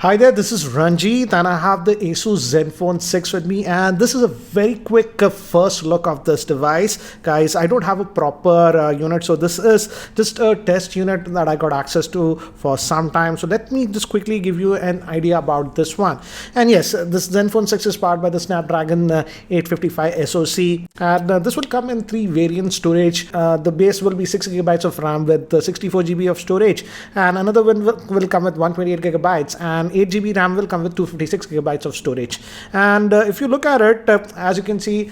Hi there, this is Ranjit and I have the Asus Zenfone 6 with me, and this is a very quick first look of this device. Guys, I don't have a proper unit, so this is just a test unit that I got access to for some time. So let me just quickly give you an idea about this one. And yes, this Zenfone 6 is powered by the Snapdragon 855 SoC, and this will come in 3 variant storage. The base will be 6 gigabytes of RAM with 64 GB of storage, and another one will come with 128 gigabytes, and 8 GB RAM will come with 256 gigabytes of storage. And if you look at it, as you can see,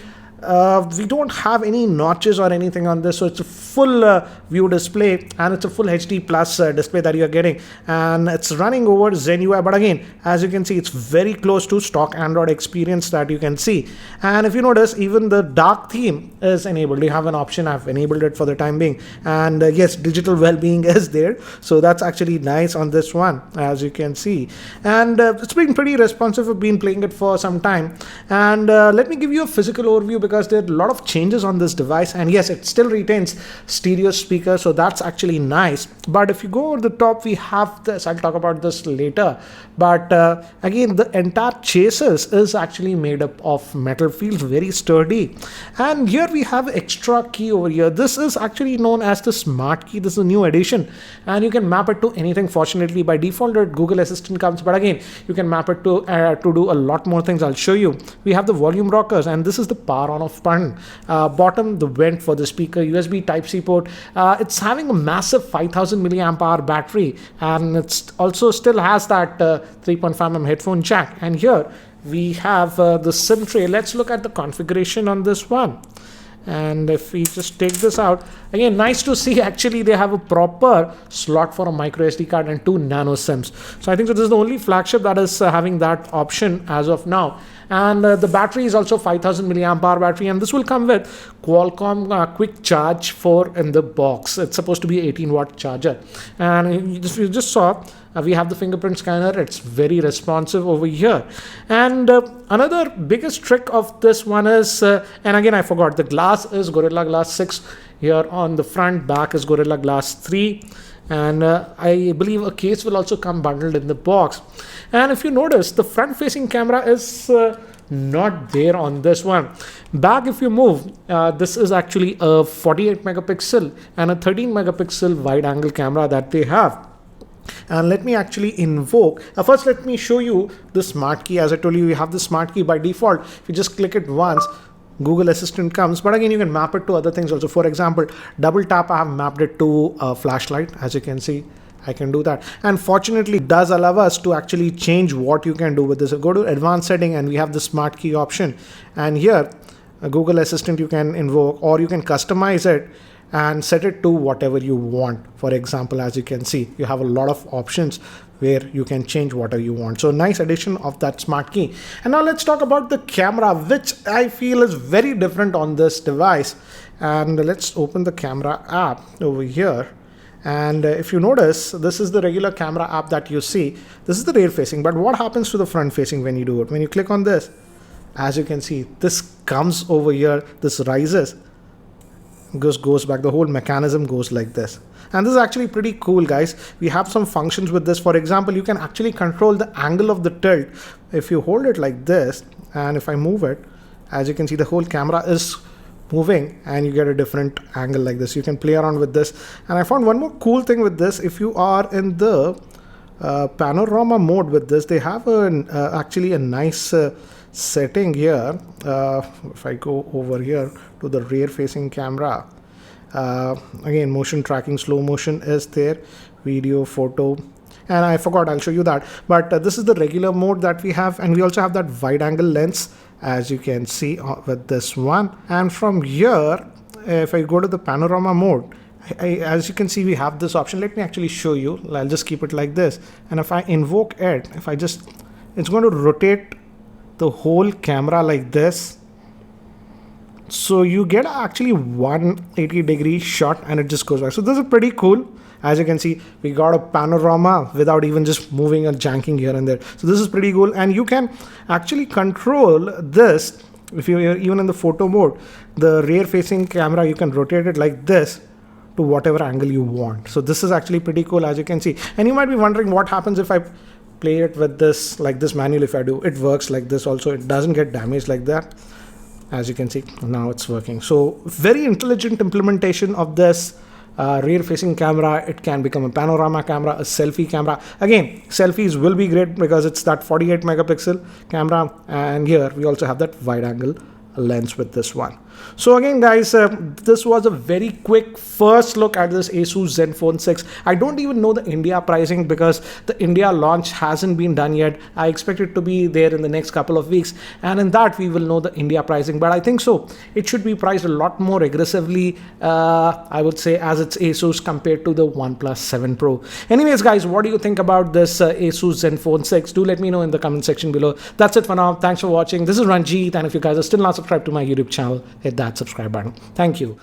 we don't have any notches or anything on this, so it's a full view display, and it's a full HD plus display that you're getting, and it's running over Zen UI. But again, as you can see, it's very close to stock Android experience that you can see. And if you notice, even the dark theme is enabled. You have an option. I've enabled it for the time being, and yes, digital well-being is there, so that's actually nice on this one, as you can see. And it's been pretty responsive. I've been playing it for some time, and let me give you a physical overview, because there are a lot of changes on this device. And yes, it still retains stereo speaker, so that's actually nice. But if you go over the top, we have this. I'll talk about this later. But again, the entire chassis is actually made up of metal, feels very sturdy. And here we have extra key over here. This is actually known as the smart key. This is a new addition, and you can map it to anything. Fortunately, by default Google Assistant comes, but again, you can map it to do a lot more things. I'll show you. We have the volume rockers, and this is the power on off button. Bottom, the vent for the speaker, USB Type-C port. It's having a massive 5000 milliamp hour battery, and it's also still has that 3.5mm headphone jack. And here we have the SIM tray. Let's look at the configuration on this one. And if we just take this out, again, nice to see actually they have a proper slot for a micro SD card and 2 nano SIMs. So I think this is the only flagship that is having that option as of now. And the battery is also 5000 milliamp hour battery, and this will come with Qualcomm quick charge 4 in the box. It's supposed to be 18-watt charger. And you just saw we have the fingerprint scanner. It's very responsive over here. And another biggest trick of this one is, and again, I forgot, the glass is Gorilla Glass 6 here on the front. Back is Gorilla Glass 3. And I believe a case will also come bundled in the box. And if you notice, the front facing camera is not there on this one. Back, if you move, this is actually a 48 megapixel and a 13 megapixel wide angle camera that they have. And let me actually invoke, first let me show you the smart key. As I told you, we have the smart key by default. If you just click it once, Google Assistant comes, but again, you can map it to other things also. For example, double tap, I have mapped it to a flashlight. As you can see, I can do that. And fortunately, it does allow us to actually change what you can do with this. Go to advanced setting, and we have the smart key option. And here, Google Assistant you can invoke, or you can customize it and set it to whatever you want. For example, as you can see, you have a lot of options where you can change whatever you want. So nice addition of that smart key. And now let's talk about the camera, which I feel is very different on this device. And let's open the camera app over here. And if you notice, this is the regular camera app that you see. This is the rear facing, but what happens to the front facing when you do it? When you click on this, as you can see, this comes over here, this rises, goes back, the whole mechanism goes like this. And this is actually pretty cool, guys. We have some functions with this. For example, you can actually control the angle of the tilt. If you hold it like this, and if I move it, as you can see, the whole camera is moving, and you get a different angle like this. You can play around with this. And I found one more cool thing with this. If you are in the panorama mode with this, they have actually a nice setting here. If I go over here to the rear facing camera, again, motion tracking, slow motion is there, video, photo, and I forgot, I'll show you that. But this is the regular mode that we have, and we also have that wide angle lens, as you can see with this one. And from here, if I go to the panorama mode, as you can see, we have this option. Let me actually show you. I'll just keep it like this, and if I invoke it, it's going to rotate the whole camera like this. So you get actually 180-degree shot, and it just goes back. So this is pretty cool. As you can see, we got a panorama without even just moving and janking here and there. So this is pretty cool. And you can actually control this. If you're even in the photo mode, the rear facing camera, you can rotate it like this to whatever angle you want. So this is actually pretty cool, as you can see. And you might be wondering what happens if I play it with this, like this manual. If I do, it works like this also. It doesn't get damaged like that. As you can see, now it's working. So very intelligent implementation of this rear facing camera. It can become a panorama camera, a selfie camera. Again, selfies will be great because it's that 48 megapixel camera, and here we also have that wide angle lens with this one. So again guys, this was a very quick first look at this Asus Zenfone 6. I don't even know the India pricing because the India launch hasn't been done yet. I expect it to be there in the next couple of weeks, and in that we will know the India pricing. But I think so it should be priced a lot more aggressively, I would say, as it's Asus compared to the OnePlus 7 Pro. Anyways guys, what do you think about this Asus Zenfone 6? Do let me know in the comment section below. That's it for now. Thanks for watching. This is Ranjit, and if you guys are still not subscribed to my YouTube channel, hit that subscribe button. Thank you.